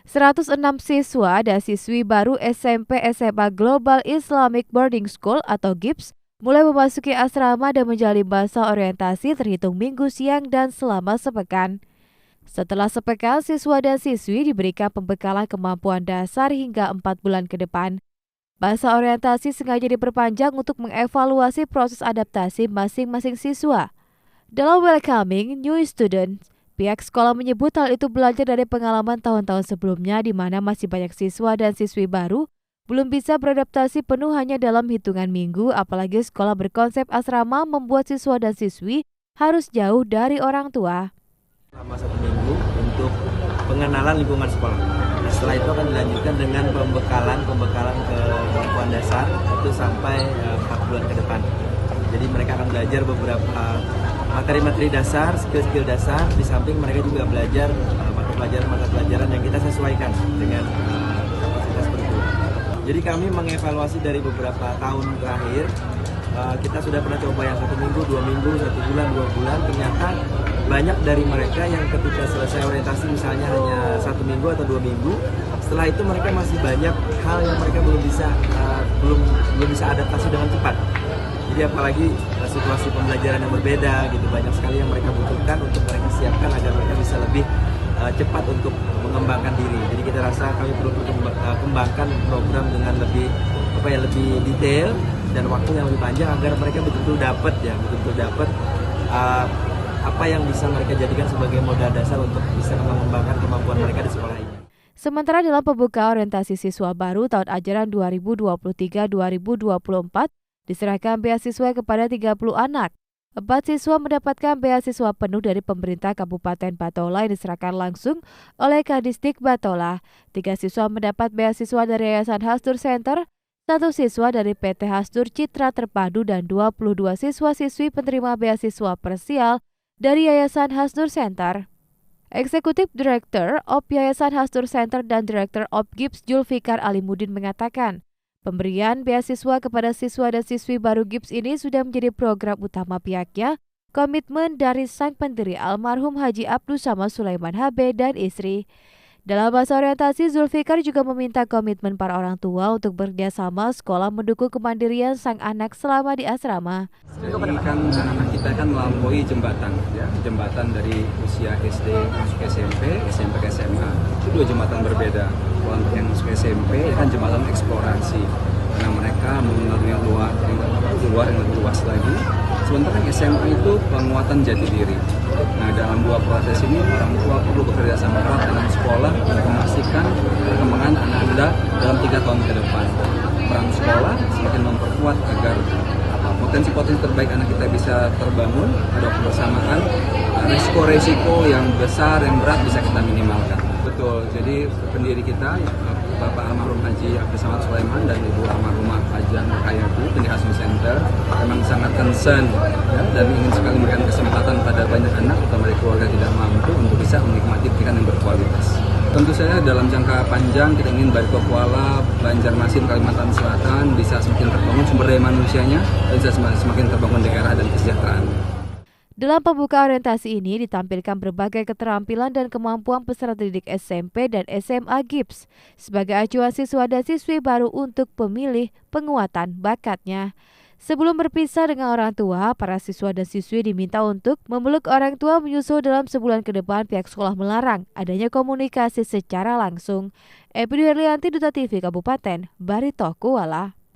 106 siswa dan siswi baru SMP SMA Global Islamic Boarding School atau GIBS mulai memasuki asrama dan menjalani masa orientasi terhitung minggu siang dan selama sepekan. Setelah sepekan, siswa dan siswi diberikan pembekalan kemampuan dasar hingga 4 bulan ke depan. Masa orientasi sengaja diperpanjang untuk mengevaluasi proses adaptasi masing-masing siswa. Dalam welcoming new students, pihak sekolah menyebut hal itu belajar dari pengalaman tahun-tahun sebelumnya di mana masih banyak siswa dan siswi baru belum bisa beradaptasi penuh hanya dalam hitungan minggu, apalagi sekolah berkonsep asrama membuat siswa dan siswi harus jauh dari orang tua. Selama 1 minggu untuk pengenalan lingkungan sekolah. Nah, setelah itu akan dilanjutkan dengan pembekalan ke kemampuan dasar itu sampai 4 bulan ke depan. Jadi mereka akan belajar beberapa materi-materi dasar, skill-skill dasar. Di samping mereka juga belajar mata pelajaran yang kita sesuaikan dengan kapasitas kurikulum. Jadi kami mengevaluasi dari beberapa tahun terakhir. Kita sudah pernah coba yang 1 minggu, 2 minggu, 1 bulan, 2 bulan. Ternyata banyak dari mereka yang ketika selesai orientasi misalnya hanya 1 minggu atau 2 minggu, setelah itu mereka masih banyak hal yang mereka belum bisa adaptasi dengan cepat. Jadi apalagi situasi pembelajaran yang berbeda gitu, banyak sekali yang mereka butuhkan untuk mereka siapkan agar mereka bisa lebih cepat untuk mengembangkan diri. Jadi kita rasa kami perlu kembangkan program dengan lebih detail dan waktu yang lebih panjang agar mereka betul-betul dapat apa yang bisa mereka jadikan sebagai modal dasar untuk bisa mengembangkan kemampuan mereka di sekolah ini. Sementara dalam pembuka orientasi siswa baru tahun ajaran 2023-2024 diserahkan beasiswa kepada 30 anak. 4 siswa mendapatkan beasiswa penuh dari pemerintah Kabupaten Batola yang diserahkan langsung oleh Kadisdik Batola. 3 siswa mendapat beasiswa dari Yayasan Hasdur Center, 1 siswa dari PT Hasdur Citra Terpadu dan 22 siswa-siswi penerima beasiswa parsial dari Yayasan Hasdur Center. Eksekutif Director of Yayasan Hasdur Center dan Director of GIBS Julfikar Alimuddin mengatakan, pemberian beasiswa kepada siswa dan siswi baru GIBS ini sudah menjadi program utama pihaknya, komitmen dari sang pendiri almarhum Haji Abdus Samad Sulaiman HB dan istri. Dalam masa orientasi, Zulfikar juga meminta komitmen para orang tua untuk bekerjasama sekolah mendukung kemandirian sang anak selama di asrama. Jadi kan anak kita kan melampaui jembatan, ya, jembatan dari usia SD masuk SMP, SMP ke SMA. Itu 2 jembatan berbeda. Kalau untuk yang masuk SMP ya kan jembatan eksplorasi, karena mereka mengenal yang luar yang lebih luas lagi. Sementara yang SMA itu penguatan jati diri. Nah, dalam 2 proses ini orang tua perlu bekerja sama erat dengan sekolah untuk memastikan perkembangan anak Anda dalam 3 tahun ke depan. Peran sekolah semakin memperkuat agar potensi-potensi terbaik anak kita bisa terbangun, ada kebersamaan, resiko-resiko yang besar, yang berat bisa kita minimalkan. Betul, jadi pendiri kita, Bapak almarhum Haji Abdus Samad Sulaiman dan Ibu almarhumah Hajian Rukayati, pendiri Hasdur Center, memang sangat concern ya, dan ingin sekali memberikan kesempatan pada banyak anak atau dari keluarga tidak mampu untuk bisa menikmati pendidikan yang berkualitas. Tentu saja dalam jangka panjang kita ingin Barito Kuala, Banjarmasin, Kalimantan Selatan bisa semakin terbangun sumber daya manusianya dan bisa semakin terbangun daerah dan kesejahteraan. Dalam pembuka orientasi ini ditampilkan berbagai keterampilan dan kemampuan peserta didik SMP dan SMA GIBS sebagai acuan siswa dan siswi baru untuk pemilih penguatan bakatnya. Sebelum berpisah dengan orang tua, para siswa dan siswi diminta untuk memeluk orang tua menyusul dalam sebulan ke depan. Pihak sekolah melarang adanya komunikasi secara langsung. Epri Herlianti, Duta TV Kabupaten Barito Kuala.